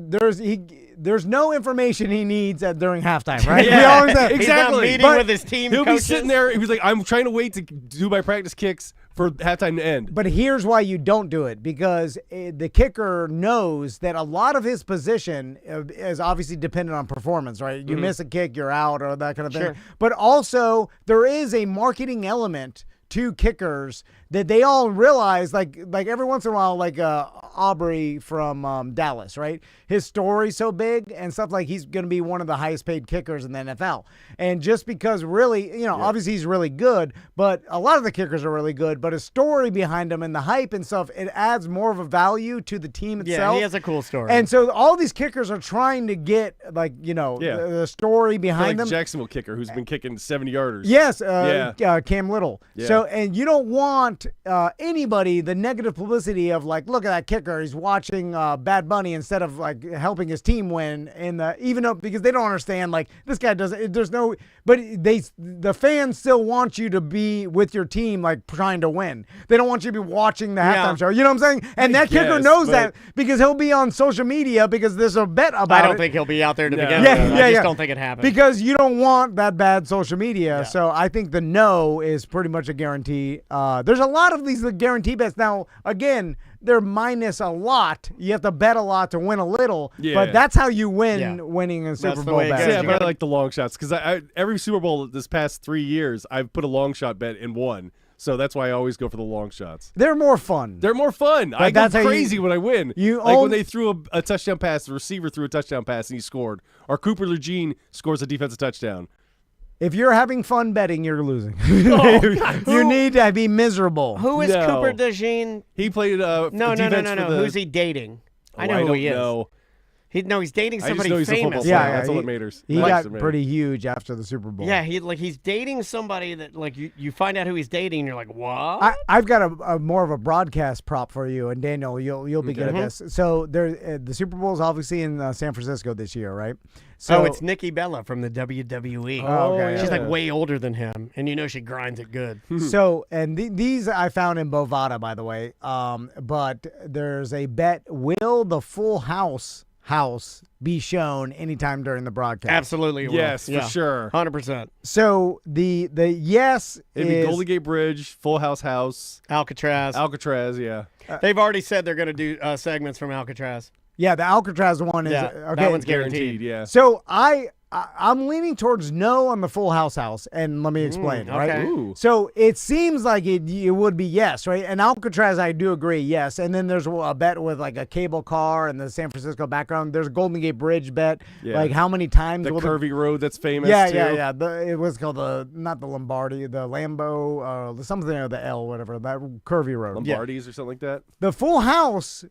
There's no information he needs during halftime, right? Yeah. We always say, He's not Exactly. meeting But with his team He'll coaches. be sitting there. He was like, "I'm trying to wait to do my practice kicks for halftime to end." But here's why you don't do it, because the kicker knows that a lot of his position is obviously dependent on performance, right? You miss a kick, you're out, or that kind of thing. Sure. But also, there is a marketing element to kickers that they all realize, like every once in a while, like Aubrey from Dallas, right? His story's so big and stuff, like he's going to be one of the highest paid kickers in the NFL. And just because really, obviously he's really good, but a lot of the kickers are really good, but his story behind him and the hype and stuff, it adds more of a value to the team itself. Yeah, he has a cool story. And so all these kickers are trying to get, the story behind Like them. Jacksonville kicker who's been kicking 70-yarders. Yes, Yeah. Cam Little. Yeah. So, and you don't want anybody the negative publicity of like, look at that kicker, he's watching Bad Bunny instead of like helping his team win. Even though because they don't understand, like this guy doesn't. There's no, but the fans still want you to be with your team, like trying to win. They don't want you to be watching the halftime show. You know what I'm saying? And that kicker Yes, knows but- that because he'll be on social media because there's a bet about it. I don't think he'll be out there to No. begin Yeah, with. yeah, I just yeah. don't think it happens. Because you don't want that bad social media. So I think the no is pretty much a guarantee. guarantee. There's a lot of these guarantee bets. Now, again, they're minus a lot. You have to bet a lot to win a little. Yeah. But that's how you win Yeah. winning a Super the Bowl way it bet. goes. Yeah, You but I gotta- like the long shots because every Super Bowl this past 3 years, I've put a long shot bet and won. So that's why I always go for the long shots. They're more fun. They're more fun. I that's go how you- crazy when I win. you like own- when they threw a touchdown pass, the receiver threw a touchdown pass and he scored. Or Cooper Lejeune scores a defensive touchdown. If you're having fun betting, you're losing. God, you need to be miserable. Who is No. Cooper DeJean? He played No. defense for the, Who's he dating? I know who don't he is. know. He's dating I just somebody know he's a football famous. player. Yeah, That's all he- that matters. He Matters got to me. pretty huge after the Super Bowl. Yeah, he's dating somebody that like you find out who he's dating, and you're like, what? I've got a more of a broadcast prop for you, and Daniel, you'll be good at this. So there, the Super Bowl is obviously in San Francisco this year, right? So it's Nikki Bella from the WWE. Oh, okay, She's yeah. like way older than him, and you know she grinds it good. So, and these I found in Bovada, by the way. But there's a bet: will the Full House be shown anytime during the broadcast? Absolutely, it will. Yes, for Yeah. sure. 100%. So the yes It'd be is Golden Gate Bridge, Full House, Alcatraz. Alcatraz, yeah. They've already said they're going to do segments from Alcatraz. yeah, the Alcatraz one is Yeah, okay. that one's guaranteed. Guaranteed, yeah. So I'm leaning towards no on the Full House, and let me explain. Right. okay. Ooh. So it seems like it would be yes, right? And Alcatraz, I do agree, yes. And then there's a bet with like a cable car and the San Francisco background. There's a Golden Gate Bridge bet. Yeah. Like how many times The will curvy road that's famous, Yeah, too. yeah. It was called not the Lombardi, the Lambo, something or the L, whatever, that curvy road. Lombardies or something like that. The Full House.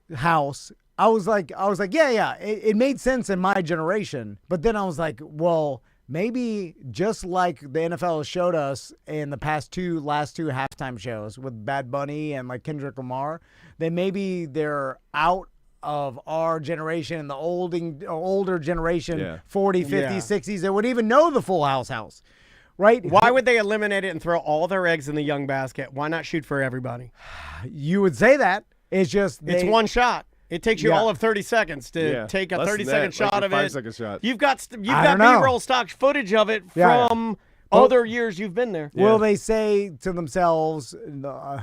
I was like, yeah. It made sense in my generation, but then I was like, well, maybe just like the NFL has showed us in the last two halftime shows with Bad Bunny and like Kendrick Lamar, then maybe they're out of our generation and the older generation, Yeah. 40, 50, Yeah. 60s, that would even know the Full House, right? Why would they eliminate it and throw all their eggs in the young basket? Why not shoot for everybody? You would say that. It's just It's one shot. It takes you Yeah. all of 30 seconds to Yeah. take a Less 30-second than that, like shot a of it. 5-second shot. You've got I don't know. B-roll stock footage of it Yeah, from other years you've been there. Will they say to themselves,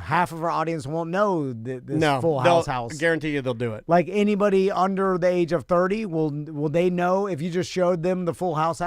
half of our audience won't know this No, Full they'll- House? I guarantee you they'll do it. Like anybody under the age of 30, will they know if you just showed them the Full House?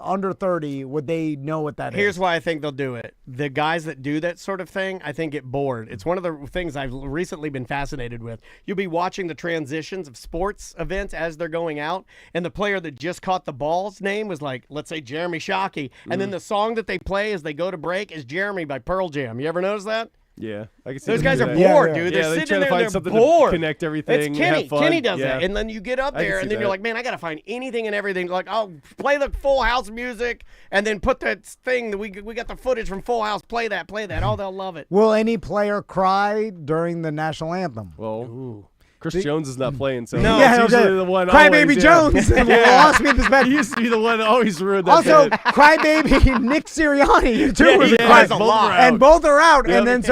Under 30, would they know what that is? Here's why I think they'll do it. The guys that do that sort of thing, I think, get bored. It's one of the things I've recently been fascinated with. You'll be watching the transitions of sports events as they're going out, and the player that just caught the ball's name was like, let's say Jeremy Shockey, and then the song that they play as they go to break is Jeremy by Pearl Jam. You ever notice that? Yeah, I can see Those them guys do are that. Yeah, bored, yeah. dude. Yeah, They're they sitting try to there, find they're something to bored. connect everything, It's Kenny. have fun. Kenny does Yeah. that, and then you get up I can there, see and then you're that. like, man, I gotta find anything and everything. Like, oh, play the Full House music, and then put that thing that we got the footage from Full House. Play that. Oh, they'll love it. Will any player cry during the national anthem? Well, Chris Jones is not playing, so No. he's Yeah, usually okay. the one. Crybaby always, Jones lost me this bet. He used to be the one that always ruined that Also, bet. Crybaby Nick Sirianni too Yeah, was he a cries cry. a lot. And both are out. Yep. And then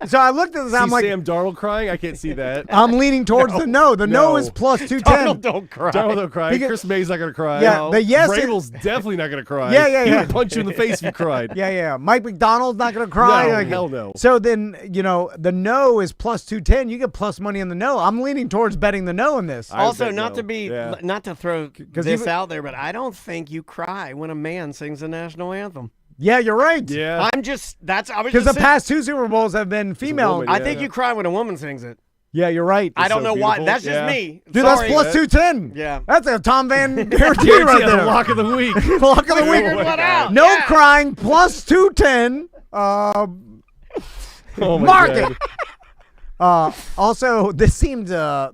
so I looked at this. I'm See like, Sam Darnold crying? I can't see that. I'm leaning towards the no. The no No. is plus Donald 210. don't cry. Darnold don't cry. Because- Chris May's not gonna cry. Yeah, the yes is- Vrabel's definitely not gonna cry. Yeah. He would punch you in the face if you cried. Yeah. Mike McDonald's not going to cry. No, Like, hell no. So then, the no is plus 210. You get plus money on the no. I'm leaning towards betting the no in this. I Also, bet not no. to be, Yeah. not to throw this even- out there, but I don't think you cry when a man sings the national anthem. Yeah, you're right. Yeah. I was Because just the saying- past two Super Bowls have been female. woman, I yeah. think you cry when a woman sings it. Yeah, you're right. I don't so know why. beautiful. That's just Yeah. me. Dude, Sorry. that's plus 210. Yeah. That's a Tom Van guarantee right Yeah, there. the lock of the week. Lock of the We week. figured one out. No Yeah. crying, plus 210. Oh my Mark God. it. Also, this seemed. I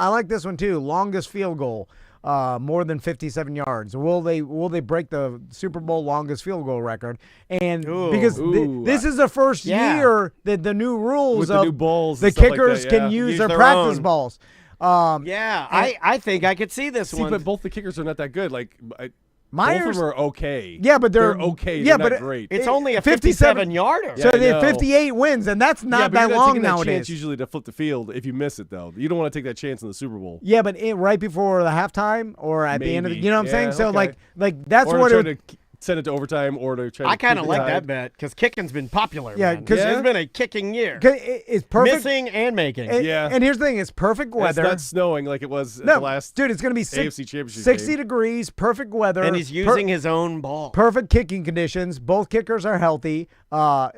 like this one too. Longest field goal, more than 57 yards. Will they break the Super Bowl longest field goal record? And because Ooh. this is the first Yeah. year that the new rules With of the new balls the and stuff like kickers that, can yeah. use Use their their practice own. balls. Yeah, I think I could see this See, one. but both the kickers are not that good. Like, both Myers, of them are okay. yeah, but they're okay. Yeah, They're but not great. It's only a 57 57-yarder. so I they have know. 58 wins, and that's yeah, not but that you're not long taking that nowadays. chance usually to flip the field if you miss it, though. You don't want to take that chance in the Super Bowl. Yeah, but right before the halftime or at the end of the, Maybe. you know what I'm saying? Yeah, So okay. like that's Or what try it, to send it to overtime or to try. I kind keep of it like tied. that bet because kicking's been popular. Yeah, man. 'cause- it's Yeah. been a kicking year. It's perfect. Missing and making. Yeah. And here's the thing: it's perfect And weather. It's not snowing like it was at No, the last dude, it's gonna be AFC Championship 60 game. degrees, perfect weather, and he's using his own ball. perfect kicking conditions. Both kickers are healthy. A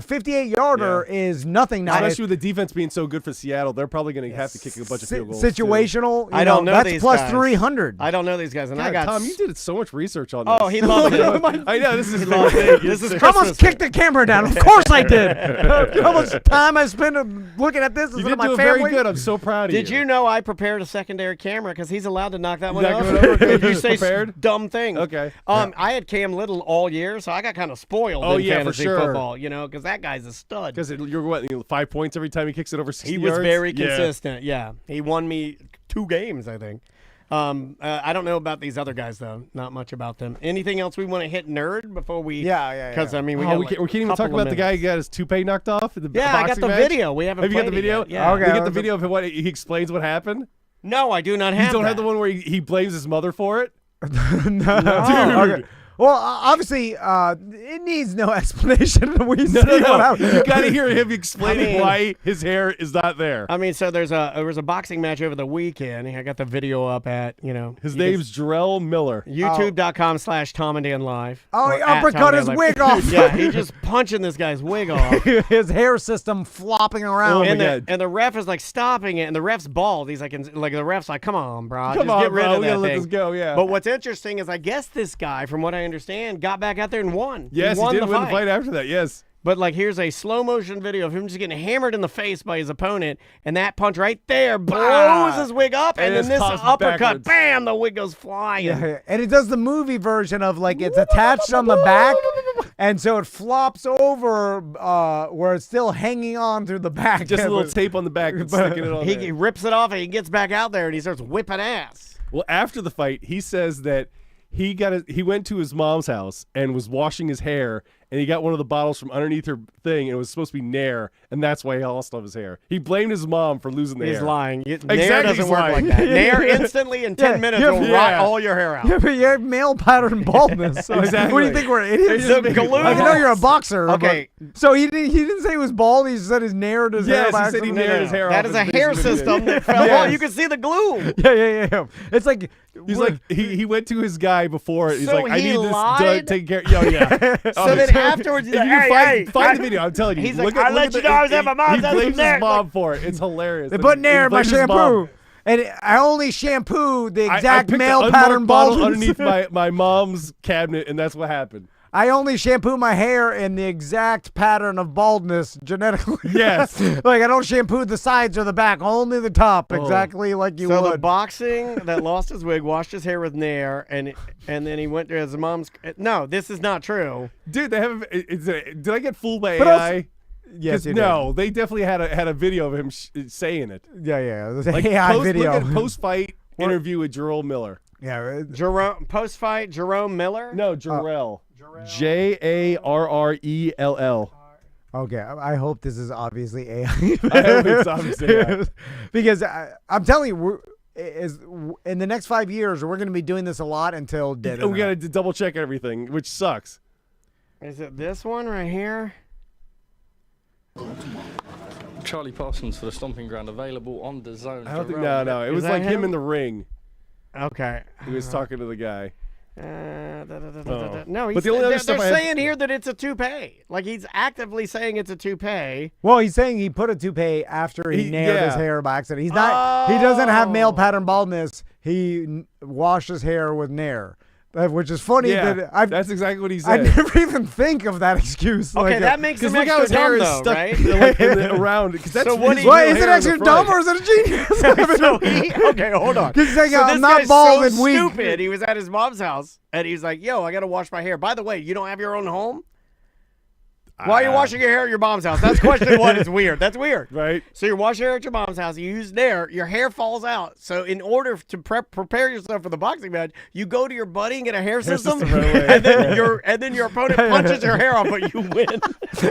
58-yarder is nothing now. Especially with the defense being so good for Seattle, they're probably going to have to kick a bunch of field goals. too. Situational. I don't know that's these plus guys. 300. I don't know these guys, and I God, got. Tom, you did so much research on this. Oh, he loves it. I know this is He loves it. This is I Christmas. almost kicked the camera down. Of course I did. How much time I spent looking at this You instead did of my do family. very good. I'm so proud of Did you know I prepared a secondary camera because he's allowed to knock that one knock off? it over? If you You say prepared? dumb things. Okay. I had Cam Little all year, so I got kind of spoiled Oh, in yeah, for fantasy sure. football, because that guy's a stud. Because you're what 5 points every time he kicks it over 60 He was yards? very Yeah. consistent. Yeah, he won me 2 games, I think. I don't know about these other guys though. Not much about them. Anything else we want to hit nerd before we? Yeah. Because I mean, We got can't like even talk couple about of the guy minutes. who got his toupee knocked off. In the Yeah, I got boxing the match? video. We haven't Have you got the played it video? yet. Yeah. Okay. You get the video of what he explains what happened? No, I do not have. You don't have that. the one where he blames his mother for it? No. Okay. Well, obviously, it needs no explanation. We see No. what happened. You got to hear him explaining I mean- why his hair is not there. I mean, so there was a boxing match over the weekend. I got the video up at His name's Jarrell Miller. YouTube.com/Tom and Dan Live. Oh, or he at uppercut Tom and his Dan wig Live. off. Yeah, he just punching this guy's wig off. His hair system flopping around. Oh, and, my the, God. and the ref is like stopping it, and the ref's bald. He's like, the ref's like, come on, bro, Come just on, get rid bro. of We that got to let thing. this go, yeah. But what's interesting is I guess this guy, from what I understand, got back out there and won. Yes, he won did the win fight. the fight after that, yes. But like, here's a slow motion video of him just getting hammered in the face by his opponent, and that punch right there blows his wig up, and And then it's this tossed uppercut, backwards. bam, the wig goes flying. Yeah, and it does the movie version of like it's attached on the back, and so it flops over where it's still hanging on through the back. Just a little tape on the back that's sticking it on He there. rips it off, and he gets back out there, and he starts whipping ass. Well, after the fight, he says that he went to his mom's house and was washing his hair, and he got one of the bottles from underneath her thing, and it was supposed to be Nair, and that's why he lost all of his hair. He blamed his mom for losing the He's hair. lying. Nair Exactly, doesn't he's work lying. like that. Nair instantly in 10 Yeah, minutes yeah, will yeah. rot all your hair out. Yeah, but you have male pattern baldness. So Exactly. What do you think we're idiots? The glue- I know you're a boxer. Okay. but- so he didn't say he was bald. He said his nared his hair. Yes, by he said he accident? nared his hair That off. is a It's hair basically what he system did. that fell Yes. off. You can see the glue. Yeah. It's like He's like he went to his guy before it. He's So like, I he need this done lied? taken care. Oh yeah. So then afterwards, he's If like, you can hey, find the video, I'm telling you. He's look like, at, I look let at you the- know I was at my mom's He house blames with Nair. his mom for it. It's hilarious. they put Nair in my blames his mom. shampoo, and I only shampoo the I exact picked male the pattern unmarked bottle baldness. underneath my mom's cabinet, and that's what happened. I only shampoo my hair in the exact pattern of baldness genetically. Yes. Like I don't shampoo the sides or the back, only the top, Oh. exactly like you So would. the boxing that lost his wig, washed his hair with Nair, and then he went to his mom's. No, this is not true. Dude, they have. Did I get fooled by But AI? also- yes, 'Cause you no, they definitely had a video of him saying it. did. Yeah. There's an Like AI post, video. Look at post-fight interview with Jarrell Miller. Yeah. Jerome post-fight, Jerome Miller. No, Jarrell. Jarrell. Okay. I hope this is obviously AI. I hope it's obviously AI. Because I'm telling you, in the next 5 years, we're going to be doing this a lot until dead. We got to double check everything, which sucks. Is it this one right here? Charlie Parsons for the Stomping Ground available on the zone. I don't think. Jarrell. No. It Is was that like him him? in the ring. Okay. He was talking to the guy. No, But the only other they're stuff I have- saying here that it's a toupee. Like he's actively saying it's a toupee. Well, he's saying he put a toupee after he nailed his yeah. hair by accident. He's not. He doesn't have male Oh. pattern baldness. He washed his hair with Nair, which is funny. Yeah, that that's exactly what he I said. never even think of that excuse. Okay, like, that makes Because him look how extra his hair dumb, is though, stuck right? like, around. Because that's So what his do you- What real is it hair in the actually front. dumb or is it a genius? Okay, hold on. He's saying, So I'm this not guy's bald so and weak. stupid. He was at his mom's house, and he's like, "Yo, I gotta wash my hair." By the way, you don't have your own home? While you're washing your hair at your mom's house. That's question one. It's weird. That's weird. Right. So you're washing your hair at your mom's house. You use there. Your hair falls out. So in order to prepare yourself for the boxing match, you go to your buddy and get a hair system, system right away. and then your opponent punches your hair off, but you win.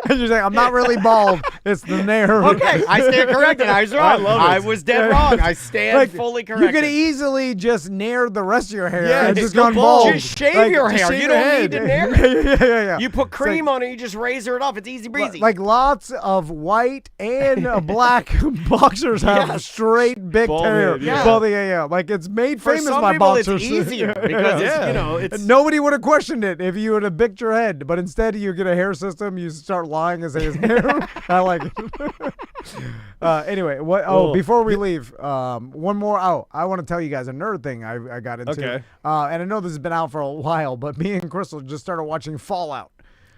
And you're saying, I'm not really bald. It's the nair. Okay, I stand corrected. I was wrong. I was dead wrong. I stand fully corrected. You could easily just nair the rest of your hair Yeah, and it's just gone go bald. bald. Just shave Like, your just hair. shave You your don't head. need to nair it. yeah. You put cream on it. You just razor it off. It's easy breezy. Like lots of white and black boxers have Yes. straight big Bald hair. head, yeah. Bald, yeah. Like it's made For famous some by people, boxers. it's easier because it's, it's Nobody would have questioned it if you would have bicked your head, but instead you get a hair system. You start lying and say it's hair. I like it. Anyway, what? Oh, Cool. before we leave, one more. Oh, I want to tell you guys a nerd thing I got into. Okay. And I know this has been out for a while, but me and Crystal just started watching Fallout.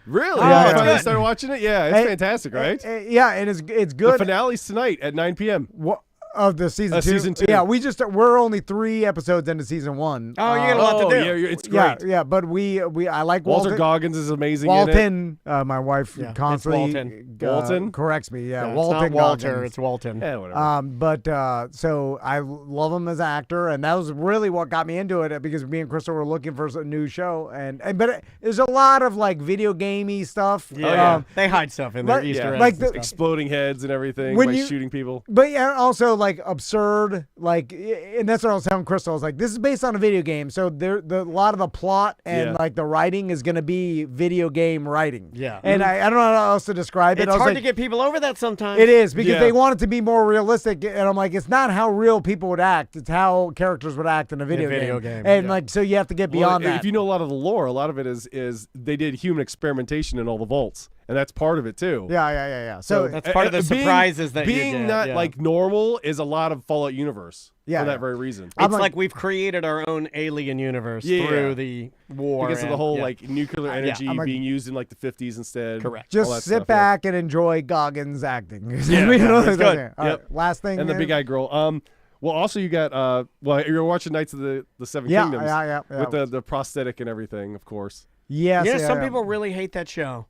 Really? Yeah, Yeah, yeah. finally started watching it? Yeah, it's Hey, fantastic, right? Yeah, and it's The good. finale's tonight at 9 p.m. What of the season two? Season 2. Yeah, we're only 3 episodes into season 1. Oh, you got a lot to do. Yeah, it's great. Yeah, but I like Walter Goggins is amazing in it. Walton, my wife Yeah, it's constantly Walton. Walton? corrects me. Yeah, it's Walton not Walter. Goggins. It's Walton. Yeah, whatever. So I love him as an actor, and that was really what got me into it because me and Crystal were looking for a new show, but there's a lot of like video gamey stuff. Yeah, they hide stuff in there. like- Easter yeah, eggs. like and the- stuff. exploding heads and everything When by you- shooting people. But yeah, also like absurd, like, and that's what I was telling Crystal. I was like, this is based on a video game, so a lot of the plot and Yeah. like the writing is going to be video game writing. Yeah. and I don't know how else to describe it. It's I was hard like, to get people over that sometimes. It is because Yeah. they want it to be more realistic, and I'm like, it's not how real people would act; it's how characters would act in a video, game, And yeah. like, so you have to get Well, beyond if that. you know a lot of the lore, a lot of it is they did human experimentation in all the vaults, and that's part of it too. yeah. So That's part of the being- surprises that you being get, not yeah. like normal is a lot of Fallout universe. Yeah, for that yeah. very reason. I'm It's like- like we've created our own alien universe Yeah. through the war. Because of the and- whole yeah. like nuclear energy I'm like- being used in like the 50s instead. Correct. all just that sit stuff, yeah. back and enjoy Goggins acting. Yeah, You know, it's good. All right, Yep. last thing, And the big eye girl. Well, also you got you're watching Knights of the Seven Yeah, Kingdoms. yeah. With the prosthetic and everything, of course. Yes, Yeah, yeah, some yeah. people really hate that show.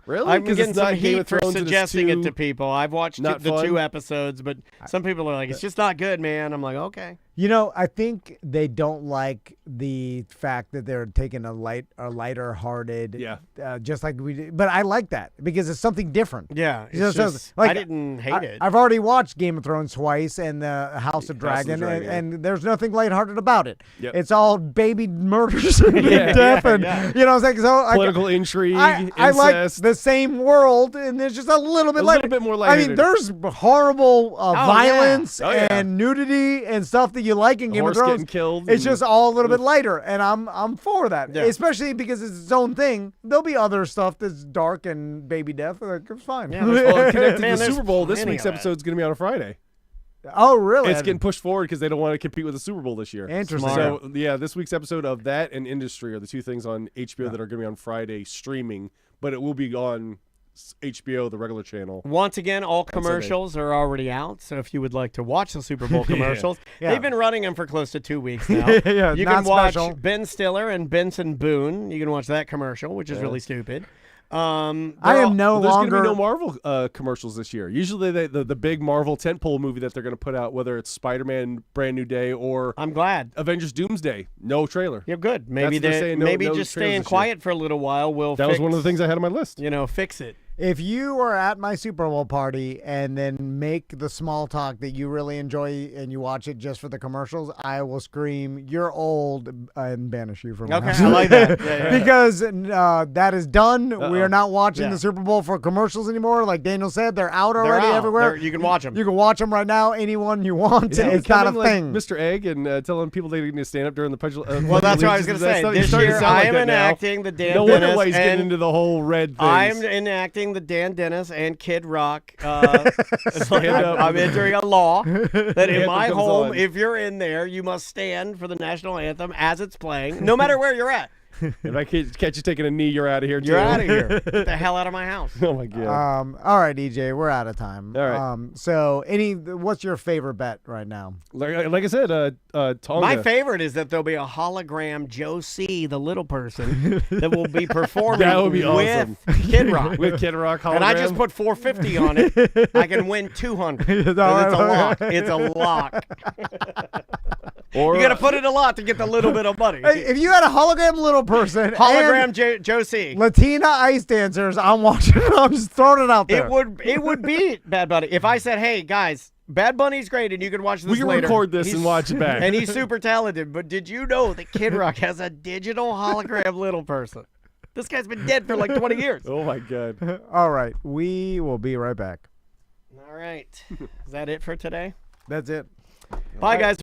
Really? I'm 'Cause getting it's not some Game heat of for Thrones and it's suggesting it too- to people. I've watched not the fun? 2 episodes, but some people are like, it's just not good, man. I'm like, okay. You know, I think they don't like the fact that they're taking a lighter hearted. Yeah. Just like we did. But I like that because it's something different. Yeah, it's So- so, just, like, I didn't hate it. I've already watched Game of Thrones twice and the House of Dragon, Dragon. and there's nothing lighthearted about it. Yep. It's all baby murders and death, and you know what I'm saying. So Political intrigue, I like incest. the same world, and there's just a little bit A lighter. little bit more I mean, lighthearted. there's horrible violence Oh, yeah. and nudity and stuff that you like in Game of horse Thrones. getting killed It's and- just all a little bit lighter, and I'm for that, Yeah. especially because it's its own thing. There'll be other stuff that's dark and baby death. Like, it's fine. Yeah, there's- Well, connected Man, to the there's Super Bowl, this plenty week's of that. episode is going to be on a Friday. Oh, really? It's getting pushed forward because they don't want to compete with the Super Bowl this year. Interesting. So, yeah, this week's episode of that and Industry are the 2 things on HBO that are going to be on Friday streaming, but it will be on HBO, the regular channel. Once again, all Sunday. commercials are already out. So if you would like to watch the Super Bowl commercials, Yeah. they've been running them for close to 2 weeks now. Yeah, you not can watch special. Ben Stiller and Benson Boone. You can watch that commercial, which is really stupid. I they're am no There's going to longer. be no Marvel commercials this year. Usually, the big Marvel tentpole movie that they're going to put out, whether it's Spider-Man: Brand New Day or I'm glad. Avengers: Doomsday, no trailer. You're good. Maybe what they're saying, no- maybe no just trailers staying this year. quiet for a little while will. That was one of the things I had on my list. Fix it. If you are at my Super Bowl party and then make the small talk that you really enjoy and you watch it just for the commercials, I will scream, "You're old," and banish you from my Okay, house. I like that. Yeah. Because that is done. We are not watching Yeah. the Super Bowl for commercials anymore. Like Daniel said, they're out They're already out. everywhere. You can watch them. You can watch them right now. Anyone you want. Is he It's not a becoming like thing. Mr. Egg and telling people they need to stand up during the pledge. Well, that's what I was going to say. This year, I am enacting the Dan No Dennis. wonder why he's getting and into the whole red thing. I'm enacting the Dan Dennis and Kid Rock. Stand up. I'm entering a law that in anthem my comes home, on. if you're in there, you must stand for the national anthem as it's playing, no matter where you're at. If I catch you taking a knee, you're out of here. You're too. out of here. Get the hell out of my house. Oh my god. All right, EJ, we're out of time. All right. So what's your favorite bet right now? Like I said, Tonga. My favorite is that there'll be a hologram Josie, the little person, that will be performing That would be with awesome. Kid Rock. With Kid Rock hologram. And I just put 450 on it. I can win 200. 'Cause it's a lock. It's a lock. Or, You got to put it a lot to get the little bit of money. Hey, if you had a hologram little person, Hologram and Josie. Latina ice dancers, I'm watching. I'm just throwing it out there. It would beat Bad Bunny if I said, "Hey guys, Bad Bunny's great, and you can watch this we can later." record this He's- and watch it back. And he's super talented. But did you know that Kid Rock has a digital hologram little person? This guy's been dead for like 20 years. Oh my god. All right, we will be right back. All right, is that it for today? That's it. Bye, guys.